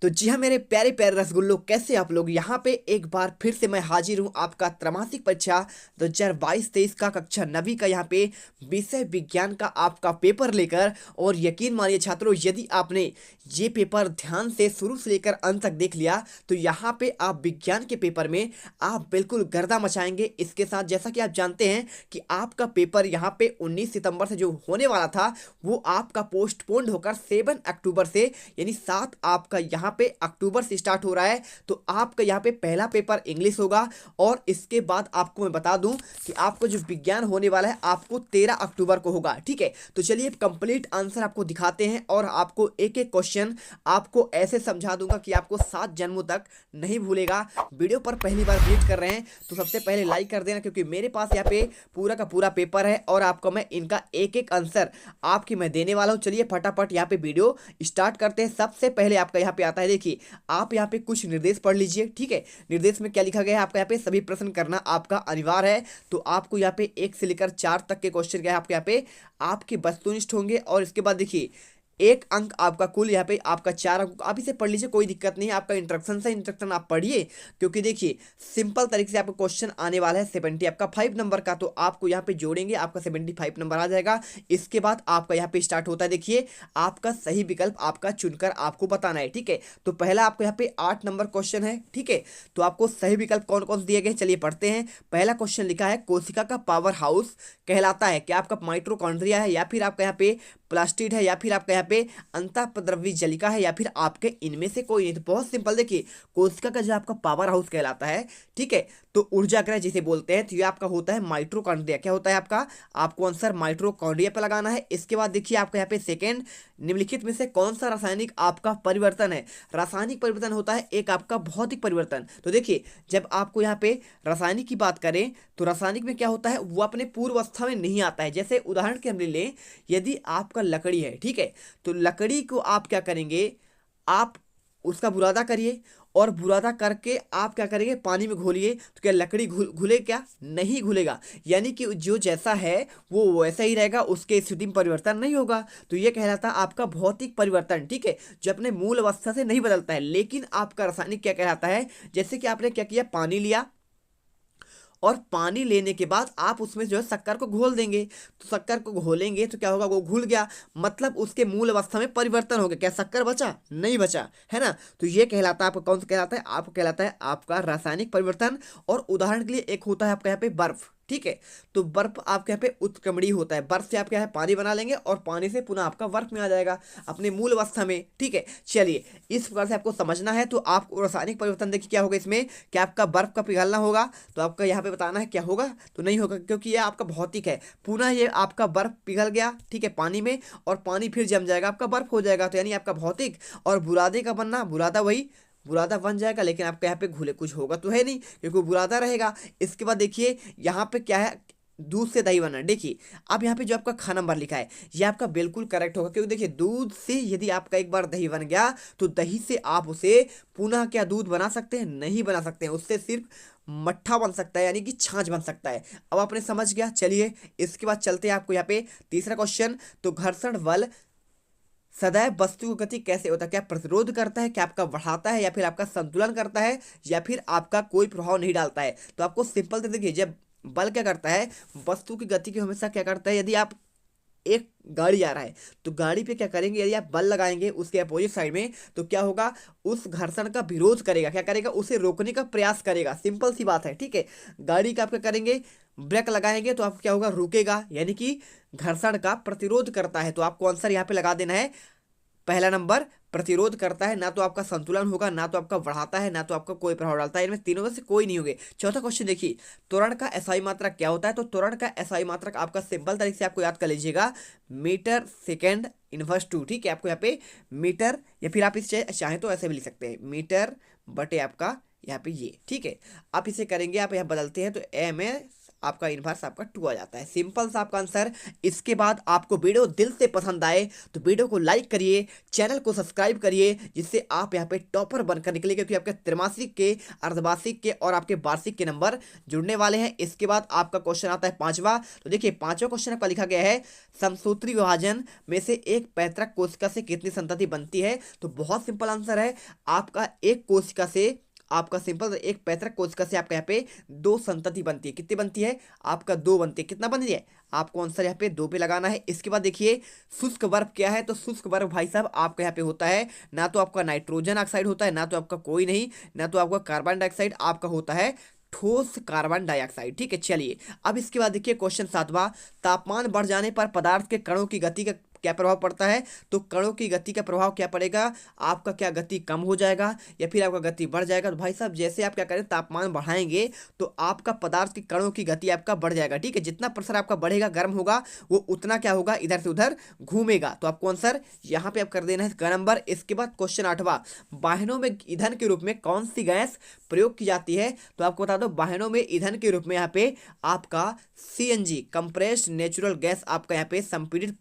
तो जी हाँ मेरे प्यारे प्यारे रसगुल्लो, कैसे आप लोग। यहाँ पे एक बार फिर से मैं हाजिर हूँ आपका त्रैमासिक परीक्षा 2022-23 का कक्षा 9वीं का यहाँ पे विषय विज्ञान का आपका पेपर लेकर। और यकीन मानिए छात्रों, यदि आपने ये पेपर ध्यान से शुरू से लेकर अंत तक देख लिया तो यहाँ पे आप विज्ञान के पेपर में आप बिल्कुल गर्दा मचाएंगे। इसके साथ जैसा कि आप जानते हैं कि आपका पेपर यहाँ पे 19 सितंबर से जो होने वाला था वो आपका पोस्टपोन्ड होकर 7 अक्टूबर से यानी 7 आपका यहाँ पे अक्टूबर से स्टार्ट हो रहा है। तो आपका यहाँ पे पहला पेपर इंग्लिश होगा। और इसके बाद आपको मैं बता दूं कि आपको जो विज्ञान होने वाला है आपको 13 अक्टूबर को होगा। ठीक है, तो चलिए कंप्लीट आंसर आपको दिखाते हैं और आपको एक एक क्वेश्चन आपको ऐसे समझा दूंगा कि आपको 7 जन्मों तक नहीं भूलेगा। वीडियो पर पहली बार विजिट कर रहे हैं तो सबसे पहले लाइक कर देना, क्योंकि मेरे पास यहाँ पे पूरा का पूरा पेपर है और आपको मैं इनका एक एक आंसर आपकी मैं देने वाला हूँ। चलिए फटाफट यहाँ पे वीडियो स्टार्ट करते हैं। सबसे पहले आपका यहाँ पे आता है, देखिए आप यहाँ पे कुछ निर्देश पढ़ लीजिए। ठीक है, निर्देश में क्या लिखा गया है आपका, यहाँ पे सभी प्रश्न करना आपका अनिवार्य है। तो आपको यहाँ पे 1 से लेकर 4 तक के क्वेश्चन क्या है आपके यहाँ पे आपके वस्तुनिष्ठ होंगे। और इसके बाद देखिए 1 अंक आपका कुल यहाँ पे आपका 4 अंक, आप इसे पढ़ लीजिए, कोई दिक्कत नहीं है। आपका इंस्ट्रक्शन से इंस्ट्रक्शन आप पढ़िए, क्योंकि देखिए सिंपल तरीके से आपका क्वेश्चन आने वाला है 70 आपका 5 नंबर का। तो आपको यहाँ पे जोड़ेंगे, आपका 75 नंबर आ जाएगा। इसके बाद आपका यहाँ पे स्टार्ट होता है, देखिए आपका सही विकल्प आपका चुनकर आपको बताना है। ठीक है, तो पहला आपको यहाँ पे 8 नंबर क्वेश्चन है। ठीक है, तो आपको सही विकल्प कौन कौन से दिए गए चलिए पढ़ते हैं। पहला क्वेश्चन लिखा है कोशिका का पावर हाउस कहलाता है, क्या आपका माइटोकॉन्ड्रिया है, या फिर आपका यहाँ पे प्लास्टिड है, या फिर आपका यहाँ पे अंतःपद्रव्य जलिका है, या फिर आपके इनमें से कोई नहीं। तो बहुत सिंपल, देखिए कोशिका का जो आपका पावर हाउस कहलाता है, ठीक है, तो ऊर्जा गृह जिसे बोलते हैं, तो ये आपका होता है माइटोकॉन्ड्रिया। क्या होता है आपका, आपको आंसर माइटोकॉन्ड्रिया पे लगाना है। इसके बाद देखिए आपका यहाँ पे सेकेंड, निम्नलिखित में से कौन सा रासायनिक आपका परिवर्तन है। रासायनिक परिवर्तन होता है एक आपका भौतिक परिवर्तन। तो देखिए जब आपको यहाँ पे रासायनिक की बात करें तो रासायनिक में क्या होता है, वो अपने पूर्व अवस्था में नहीं आता है। जैसे उदाहरण के हम ले लें, यदि आपका लकड़ी है, ठीक है, तो लकड़ी को आप क्या करेंगे, आप उसका बुरादा करिए और बुरादा करके आप क्या करेंगे, पानी में घोलिए, तो क्या लकड़ी घुले, क्या नहीं घुलेगा। यानी कि जो जैसा है वो वैसा ही रहेगा, उसके स्थिति में परिवर्तन नहीं होगा। तो ये कहलाता है आपका भौतिक परिवर्तन। ठीक है, जो अपने मूल अवस्था से नहीं बदलता है। लेकिन आपका रासायनिक क्या कहलाता है, जैसे कि आपने क्या किया, पानी लिया और पानी लेने के बाद आप उसमें जो है शक्कर को घोल देंगे। तो शक्कर को घोलेंगे तो क्या होगा, वो घुल गया, मतलब उसके मूल अवस्था में परिवर्तन हो गया। क्या शक्कर बचा, नहीं बचा, है ना। तो ये कहलाता है आपका, कौन सा कहलाता है, आपको कहलाता है आपका रासायनिक परिवर्तन। और उदाहरण के लिए एक होता है आपका यहाँ पे बर्फ। ठीक है, तो बर्फ आपके यहाँ पे उत्क्रमणीय होता है। बर्फ से आप क्या है, पानी बना लेंगे और पानी से पुनः आपका बर्फ में आ जाएगा अपने मूल अवस्था में। ठीक है, चलिए इस प्रकार से आपको समझना है। तो आपको रासायनिक परिवर्तन देखिए क्या होगा इसमें, कि आपका बर्फ का पिघलना होगा। तो आपका यहाँ पे बताना है क्या होगा, तो नहीं होगा, क्योंकि ये आपका भौतिक है। पुनः ये आपका बर्फ पिघल गया, ठीक है, पानी में, और पानी फिर जम जाएगा, आपका बर्फ हो जाएगा। तो यानी आपका भौतिक। और बुरादे का बनना, बुरादा वही बुरादा बन जाएगा, लेकिन आपके यहाँ पे घुले कुछ होगा तो है नहीं, क्योंकि बुरादा रहेगा। इसके बाद देखिए यहाँ पे क्या है, दूध से दही बना। देखिए अब यहाँ पे जो आपका ख नंबर लिखा है ये आपका बिल्कुल करेक्ट होगा, क्योंकि देखिए दूध से यदि आपका एक बार दही बन गया तो दही से आप उसे पुनः क्या दूध बना सकते हैं, नहीं बना सकते हैं। उससे सिर्फ मट्ठा बन सकता है, यानी कि छाछ बन सकता है। अब आपने समझ गया। चलिए इसके बाद चलते हैं आपको यहाँ पे तीसरा क्वेश्चन। तो घर्षण बल सदैव वस्तु की गति कैसे होता है, क्या प्रतिरोध करता है, क्या आपका बढ़ाता है, या फिर आपका संतुलन करता है, या फिर आपका कोई प्रभाव नहीं डालता है। तो आपको सिंपल से देखिए, जब बल क्या करता है, वस्तु की गति को हमेशा क्या करता है, यदि आप एक गाड़ी आ रहा है तो गाड़ी पे क्या करेंगे, यदि आप बल लगाएंगे उसके अपोजिट साइड में, तो क्या होगा, उस घर्षण का विरोध करेगा, क्या करेगा, उसे रोकने का प्रयास करेगा। सिंपल सी बात है। ठीक है, गाड़ी का आप क्या करेंगे, ब्रेक लगाएंगे तो आप क्या होगा, रुकेगा, यानी कि घर्षण का प्रतिरोध करता है। तो आपको आंसर यहाँ पे लगा देना है पहला नंबर, प्रतिरोध करता है। ना तो आपका संतुलन होगा, ना तो आपका बढ़ाता है, ना तो आपका कोई प्रभाव डालता है। इनमें तीनों में से कोई नहीं होंगे। चौथा क्वेश्चन देखिए, त्वरण का एसआई मात्रक क्या होता है। तो त्वरण का एसआई मात्रक आपका सिंपल तरीके से आपको याद कर लीजिएगा, मीटर सेकेंड इनवर्स टू। ठीक है, आपको यहाँ पे मीटर, या फिर आप इसे चाहें तो ऐसे भी लिख सकते हैं, मीटर बटे आपका यहाँ पे ये। ठीक है, आप इसे करेंगे, आप यहाँ बदलते हैं तो एम है आपका इनवर्स आपका 2 आ जाता है। सिंपल सा आपका आंसर। इसके बाद आपको वीडियो दिल से पसंद आए तो वीडियो को लाइक करिए, चैनल को सब्सक्राइब करिए, जिससे आप यहाँ पे टॉपर बनकर निकले, क्योंकि आपके त्रैमासिक के, अर्धवार्षिक के और आपके वार्षिक के नंबर जुड़ने वाले हैं। इसके बाद आपका क्वेश्चन आता है पांचवा। तो देखिए पांचवा क्वेश्चन आपका लिखा गया है समसूत्री विभाजन में से एक पैतृक कोशिका से कितनी संतति बनती है। तो बहुत सिंपल आंसर है आपका, एक कोशिका से आपका सिंपल, एक पैतृक कोशिका से आपका यहाँ पे 2 संतति बनती है। कितनी बनती है? आपका 2 बनती है। कितना बनती है? आपको आंसर यहाँ पे 2 पे लगाना है। इसके बाद देखिए शुष्क बर्फ क्या है। तो शुष्क बर्फ भाई साहब आपका यहाँ पे होता है, ना तो आपका नाइट्रोजन ऑक्साइड होता है, ना तो आपका कोई नहीं, ना तो आपका कार्बन डाइऑक्साइड, आपका होता है ठोस कार्बन डाइऑक्साइड। ठीक है, चलिए अब इसके बाद देखिए क्वेश्चन 7वां। तापमान बढ़ जाने पर पदार्थ के कणों की गति का क्या प्रभाव पड़ता है। तो कणों की गति का प्रभाव क्या पड़ेगा? आपका क्या गति कम हो जाएगा या फिर आपका गति बढ़ जाएगा? तो भाई साहब जैसे आप क्या करें, तापमान बढ़ाएंगे तो आपका पदार्थ के कणों की गति आपका बढ़ जाएगा। ठीक है, जितना प्रेशर आपका बढ़ेगा, गर्म होगा, वो उतना क्या होगा, इधर से उधर घूमेगा। तो आपको आंसर यहाँ पे आप कर देना है क नंबर। इसके बाद क्वेश्चन 8वां। वाहनों में ईंधन के रूप में कौन सी गैस प्रयोग की जाती है। तो आपको बता दो वाहनों में ईंधन के रूप में यहाँ पे आपका CNG, कंप्रेस्ड नेचुरल गैस, आपका यहाँ पे संपीड़ित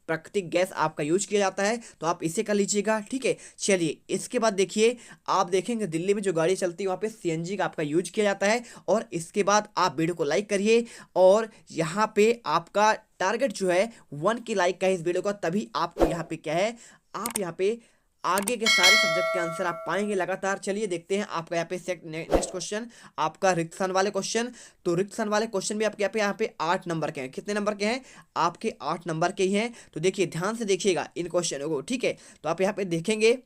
प्राकृतिक गैस आपका यूज किया जाता है। तो आप इसे कर लीजिएगा। ठीक है, चलिए इसके बाद देखिए, आप देखेंगे दिल्ली में जो गाड़ी चलती है वहाँ पे CNG का आपका यूज किया जाता है। और इसके बाद आप वीडियो को लाइक करिए, और यहाँ पे आपका टारगेट जो है 1 की लाइक का है इस वीडियो का, तभी आपको यहाँ पे क्या है, आप यहाँ पे आगे के सारे सब्जेक्ट के आंसर आप पाएंगे लगातार। चलिए देखते हैं आपका यहाँ पे नेक्स्ट क्वेश्चन, आपका रिक्त स्थान वाले क्वेश्चन। तो रिक्त स्थान वाले क्वेश्चन भी आपके यहाँ पे 8 नंबर के हैं। कितने नंबर के हैं? आपके 8 नंबर के ही हैं। तो देखिए ध्यान से देखिएगा इन क्वेश्चनों को। ठीक है, तो आप यहाँ पे देखेंगे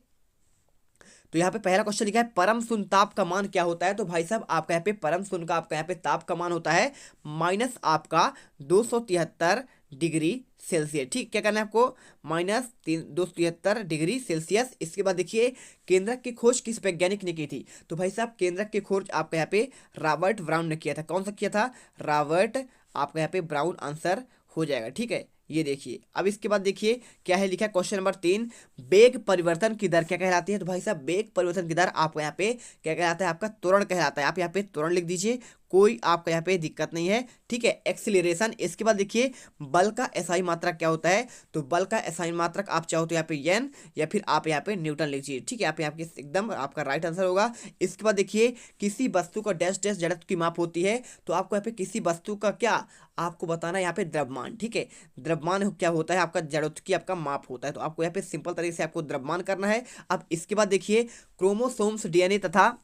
तो यहाँ पे पहला क्वेश्चन लिखा है परम शून्य ताप का मान क्या होता है। तो भाई साहब आपका यहाँ पे परम शून्य का आपका यहाँ पे ताप का मान होता है माइनस आपका 273 डिग्री सेल्सियस। ठीक, क्या करना है आपको? Minus 273 degree Celsius. इसके बाद देखिए केंद्रक की खोज किस वैज्ञानिक ने की थी। तो भाई साहब केंद्रक की खोज आपका यहाँ पे रॉबर्ट ब्राउन ने किया था। कौन सा किया था? रॉबर्ट, आपका यहाँ पे ब्राउन आंसर हो जाएगा। ठीक है, ये देखिए अब इसके बाद देखिए क्या है लिखा है क्वेश्चन नंबर 3। वेग परिवर्तन की दर क्या कहलाती है। तो भाई साहब वेग परिवर्तन की दर आपको यहाँ पे क्या कहलाता है? आपका त्वरण कहलाता है। आप यहाँ पे त्वरण लिख दीजिए, कोई आपका यहाँ पे दिक्कत नहीं है। ठीक है, एक्सीलरेशन। इसके बाद देखिए बल का SI मात्रक क्या होता है। तो बल का SI मात्रक आप चाहो तो यहाँ पे n या फिर आप यहाँ पे न्यूटन लिखिए। ठीक है, आप यहाँ पे एकदम आपका राइट आंसर होगा। इसके बाद देखिए किसी वस्तु का डैश डैश जड़त्व की माप होती है। तो आपको यहाँ पे किसी वस्तु का क्या आपको बताना है, यहाँ पे द्रव्यमान। ठीक है, द्रव्यमान क्या होता है? आपका जड़त्व की आपका माप होता है। तो आपको यहाँ पे सिंपल तरीके से आपको द्रव्यमान करना है। अब इसके बाद देखिए क्रोमोसोम्स DNA तथा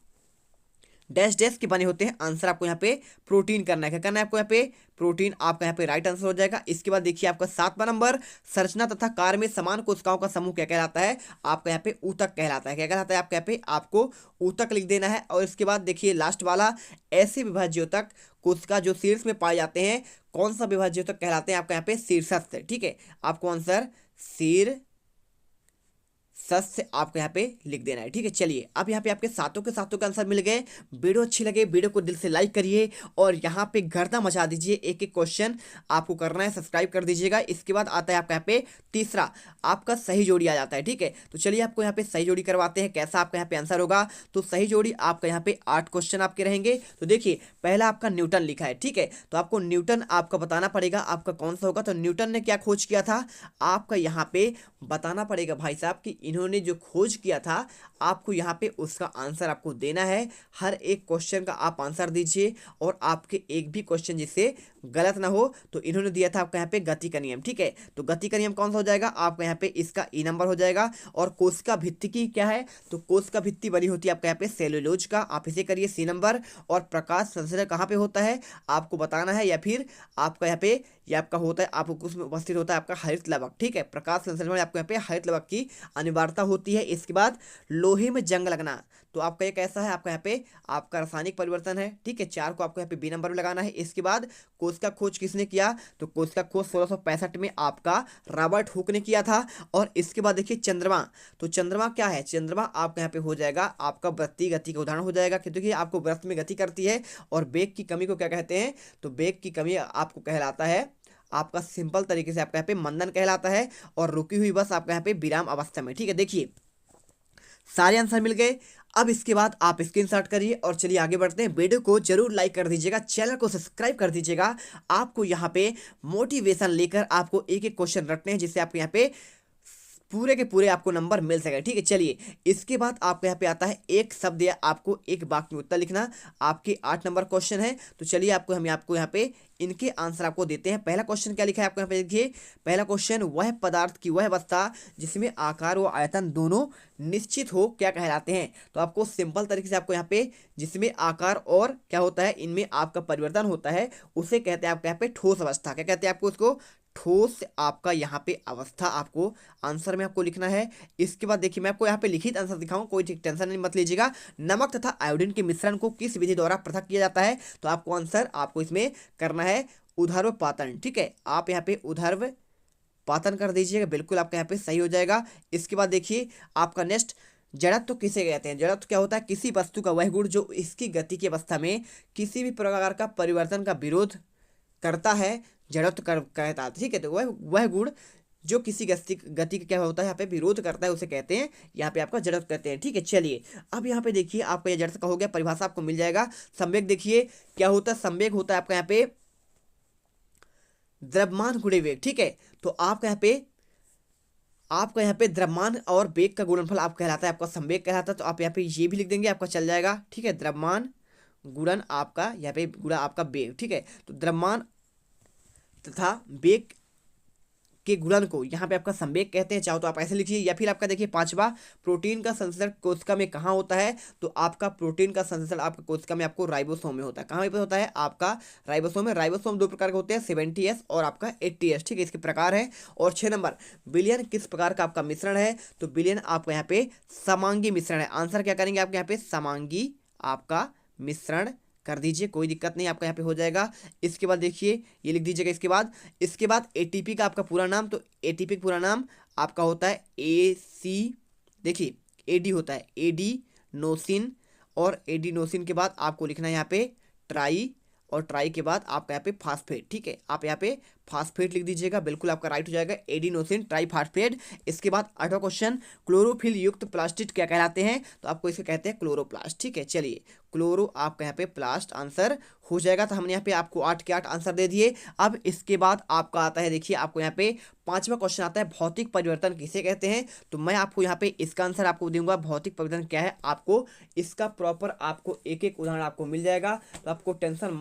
डैश डैश के बने होते हैं। आंसर आपको यहाँ पे प्रोटीन करना है। क्या करना है आपको? यहाँ पे प्रोटीन, आपका यहाँ पे राइट आंसर हो जाएगा। इसके बाद देखिए आपका 7वां नंबर, संरचना तथा कार्य में समान कोशिकाओं का समूह क्या कहलाता है। आपका यहाँ पे ऊतक कहलाता है। क्या कहलाता है? आपके यहाँ पे आपको ऊतक लिख देना है। और इसके बाद देखिए लास्ट वाला, ऐसे विभाज्योतक कोशिका जो शीर्ष में पाए जाते हैं, कौन सा विभाज्योतक कहलाते हैं? आपका यहाँ पे शीर्षस्थ। ठीक है, आपको आंसर शीर्षस्थ आपको यहाँ पे लिख देना है। ठीक है, चलिए अब यहाँ पे आपके सातों के आंसर मिल गए। वीडियो अच्छी लगे वीडियो को दिल से लाइक करिए, और यहाँ पे गर्दा मचा दीजिए। एक एक क्वेश्चन आपको करना है, सब्सक्राइब कर दीजिएगा। इसके बाद आता है आपका यहाँ पे तीसरा, आपका सही जोड़ी आ जाता है। ठीक है, तो चलिए आपको यहाँ पे सही जोड़ी करवाते हैं। कैसा आपका यहाँ पे आंसर होगा। तो सही जोड़ी आपका यहाँ पे 8 क्वेश्चन आपके रहेंगे। तो देखिए पहला आपका न्यूटन लिखा है। ठीक है, तो आपको न्यूटन आपका बताना पड़ेगा आपका कौन सा होगा। तो न्यूटन ने क्या खोज किया था, आपका यहाँ पे बताना पड़ेगा भाई साहब कि इन्होंने जो खोज किया था, आपको यहाँ पे उसका आंसर आपको देना है। हर एक क्वेश्चन का आप आंसर दीजिए, और आपके एक भी क्वेश्चन जिससे गलत ना हो। तो इन्होंने दिया था आपका यहाँ पे गति का नियम। ठीक है, तो गति का नियम कौन सा हो जाएगा? आपका यहाँ पे इसका E नंबर हो जाएगा। और कोशिका भित्ति की क्या है? तो कोशिका भित्ति बनी होती है आपका यहाँ पे सेलुलोज का, आप इसे करिए C नंबर। और प्रकाश संश्लेषण कहाँ पे होता है आपको बताना है, या फिर आपका यहाँ पे ये आपका होता है, आपको उसमें उपस्थित होता है आपका हरित लवक। ठीक है, प्रकाश संश्लेषण में आपको यहाँ पे हरित लवक की अनिवार्यता होती है। इसके बाद लोहे में जंग लगना, तो आपका ये कैसा है? आपका यहाँ पे आपका रासायनिक परिवर्तन है। ठीक है, 4 को आपको यहाँ पे B नंबर में लगाना है। इसके बाद कोशिका खोज किसने किया? तो कोशिका खोज 1665 में आपका रॉबर्ट हुक ने किया था। और इसके बाद देखिए चंद्रमा, तो चंद्रमा क्या है? चंद्रमा आपका यहाँ पे हो जाएगा आपका वृत्तीय गति का उदाहरण हो जाएगा, क्योंकि आपको वृत्त में गति करती है। और वेग की कमी को क्या कहते हैं? तो वेग की कमी आपको कहलाता है आपका सिंपल तरीके से आपका यहाँ पे मंदन कहलाता है। और रुकी हुई बस आपका यहाँ पे विराम अवस्था में। ठीक है, देखिए सारे आंसर मिल गए। अब इसके बाद आप स्क्रीनशॉट करिए और चलिए आगे बढ़ते हैं। वीडियो को जरूर लाइक कर दीजिएगा, चैनल को सब्सक्राइब कर दीजिएगा। आपको यहाँ पे मोटिवेशन लेकर आपको एक एक क्वेश्चन रखने हैं, जिससे आपको यहाँ पे पूरे के पूरे आपको नंबर मिल सके। ठीक है, चलिए इसके बाद आपको यहाँ पे आता है एक शब्द या आपको एक वाक्य में उत्तर लिखना। आपके 8 नंबर क्वेश्चन है, तो चलिए हम आपको यहाँ पे इनके आंसर आपको देते हैं। पहला क्वेश्चन क्या लिखा है आपको यहाँ पे देखिए। पहला क्वेश्चन, वह पदार्थ की वह अवस्था जिसमें आकार व आयतन दोनों निश्चित हो क्या कहलाते हैं। तो आपको सिंपल तरीके से आपको यहाँ पे जिसमें आकार और क्या होता है इनमें आपका परिवर्तन होता है, उसे कहते हैं आपको यहाँ पे ठोस अवस्था। क्या कहते हैं आपको उसको? ठोस आपका यहाँ पे अवस्था आपको आंसर में आपको लिखना है। इसके बाद देखिए मैं आपको यहाँ पे लिखित आंसर दिखाऊं, कोई टेंशन नहीं मत लीजिएगा। नमक तथा आयोडीन के मिश्रण को किस विधि द्वारा पृथक किया जाता है। तो आपको आंसर आपको इसमें करना है ऊर्ध्वपातन। ठीक है, आप यहाँ पे ऊर्ध्वपातन कर दीजिएगा, बिल्कुल आपका यहाँ पे सही हो जाएगा। इसके बाद देखिए आपका नेक्स्ट, जड़त्व तो किसे कहते हैं। जड़त्व क्या होता है? किसी वस्तु का वह गुण जो इसकी गति की अवस्था में किसी भी प्रकार का परिवर्तन का विरोध करता है, जड़त्व कहता है। ठीक है, तो वह गुण जो किसी गति का क्या होता है यहाँ पे विरोध करता है, उसे कहते हैं यहाँ पे आपका जड़त्व कहते हैं। ठीक है, चलिए अब यहाँ पे देखिए आपका ये जड़त्व का हो गया, परिभाषा आपको मिल जाएगा। संवेग देखिए क्या होता है, संवेग होता है आपका यहाँ पे द्रव्यमान गुणे वेग। ठीक है, तो आपका यहाँ पे द्रव्यमान और वेग का गुणनफल आप कहलाता है, आपका संवेग कहलाता है। तो आप यहाँ पे ये भी लिख देंगे, आपका चल जाएगा। ठीक है, द्रव्यमान गुणन आपका यहाँ पे गुणा आपका वेग। ठीक है, तो द्रव्यमान तथा वेग के गुणन को यहाँ पे आपका संवेग कहते हैं। चाहो तो आप ऐसे लिखिए, या फिर आपका देखिए 5वां, प्रोटीन का संश्लेषण कोशिका में कहाँ होता है। तो आपका प्रोटीन का संश्लेषण आपका कोशिका में आपको राइबोसोम में होता है। कहाँ पे होता है? आपका राइबोसोम में। राइबोसोम 2 प्रकार के होते हैं, 70S और आपका 80S। ठीक है, इसके प्रकार है। और 6 नंबर, विलयन किस प्रकार का आपका मिश्रण है। तो विलयन आपका यहाँ पे समांगी मिश्रण है। आंसर क्या करेंगे आपके यहाँ पे? समांगी आपका मिश्रण कर दीजिए, कोई दिक्कत नहीं, आपका यहाँ पे हो जाएगा। इसके बाद देखिए ये लिख दीजिएगा। इसके बाद एटीपी का आपका पूरा नाम। तो एटीपी का पूरा नाम आपका होता है AC, देखिए एडी होता है एडीनोसिन, और एडीनोसिन के बाद आपको लिखना है यहाँ पे ट्राई, और ट्राई के बाद आपका यहाँ पे फास्फेट। ठीक है, आप यहाँ पे फास्फेट लिख दीजिएगा, बिल्कुल आपका राइट हो जाएगा, एडिनोसिन ट्राइफास्फेट। इसके बाद 8वां क्वेश्चन, क्लोरोफिल युक्त प्लास्टिड क्या कहलाते हैं। तो आपको इसको कहते हैं क्लोरोप्लास्ट। ठीक है, चलिए क्लोरो आपका यहाँ पे प्लास्ट आंसर हो जाएगा। तो हमने यहाँ पे आपको 8 के 8 आंसर दे दिए। अब इसके बाद आपका आता है, देखिए आपको यहाँ पे 5वां क्वेश्चन आता है, भौतिक परिवर्तन किसे कहते हैं। तो मैं आपको यहाँ पे इसका आंसर आपको दूंगा, भौतिक परिवर्तन क्या है। आपको इसका प्रॉपर आपको एक एक उदाहरण आपको मिल जाएगा, तो आपको टेंशन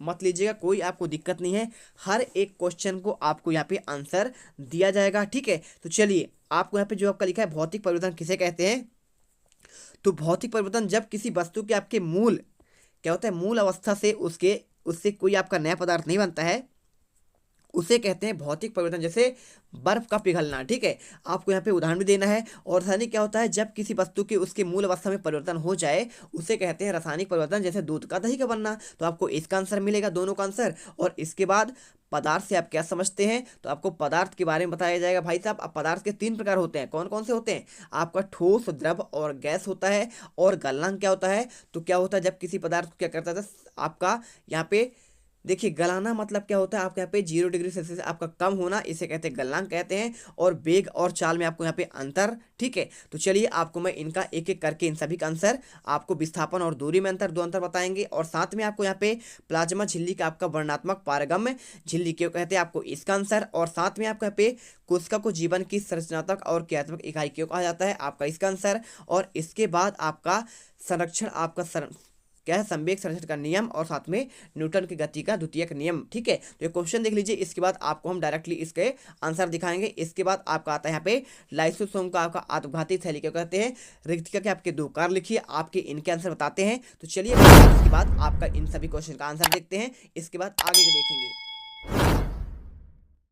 मत लीजिएगा, कोई आपको दिक्कत नहीं है। हर एक क्वेश्चन को आपको यहाँ पे आंसर दिया जाएगा। ठीक है, तो चलिए आपको यहाँ पे जो आपका लिखा है, भौतिक परिवर्तन किसे कहते हैं। तो भौतिक परिवर्तन जब किसी वस्तु के आपके मूल क्या होता है, मूल अवस्था से उससे कोई आपका नया पदार्थ नहीं बनता है, उसे कहते हैं भौतिक परिवर्तन। जैसे बर्फ का पिघलना। ठीक है, आपको यहाँ पे उदाहरण भी देना है। और रासायनिक क्या होता है, जब किसी वस्तु के उसके मूल अवस्था में परिवर्तन हो जाए, उसे कहते हैं रासायनिक परिवर्तन। जैसे दूध का दही का बनना। तो आपको इसका आंसर मिलेगा, दोनों का आंसर। और इसके बाद पदार्थ से आप क्या समझते हैं, तो आपको पदार्थ के बारे में बताया जाएगा। भाई साहब, अब पदार्थ के 3 प्रकार होते हैं, कौन कौन से होते हैं। आपका ठोस, द्रव और गैस होता है। और गलनांक क्या होता है, तो क्या होता है जब किसी पदार्थ को क्या करता था आपका यहाँ पे देखिए, गलाना मतलब क्या होता है, आपके यहाँ पे 0 डिग्री सेल्सियस आपका कम होना, इसे कहते हैं गलनांक कहते हैं। और वेग और चाल में आपको यहाँ पे अंतर। ठीक है, तो चलिए आपको मैं इनका एक एक करके इन सभी का आंसर, आपको विस्थापन और दूरी में अंतर, 2 अंतर बताएंगे। और साथ में आपको यहाँ पे प्लाज्मा झिल्ली का आपका वर्णात्मक पारगम्य झिल्ली क्यों कहते हैं, आपको इसका आंसर। और साथ में आपको यहाँ पे कोशिका को जीवन की संरचनात्मक और क्रियात्मक इकाई क्यों कहा जाता है, आपका इसका आंसर। और इसके बाद आपका संरक्षण आपका क्या है, संवेग संरक्षण का नियम, और साथ में न्यूटन की गति का द्वितीयक नियम। ठीक है, तो ये क्वेश्चन देख लीजिए। इसके बाद आपको हम डायरेक्टली इसके आंसर दिखाएंगे। इसके बाद आपका आता है यहाँ पे लाइसोसोम का आपका आत्मघाती थैली क्या कहते हैं, रिक्तिका के आपके 2 कार्य लिखिए, आपके इनके आंसर बताते हैं। तो चलिए इसके बाद आपका इन सभी क्वेश्चन का आंसर देखते हैं, इसके बाद आगे के देखेंगे।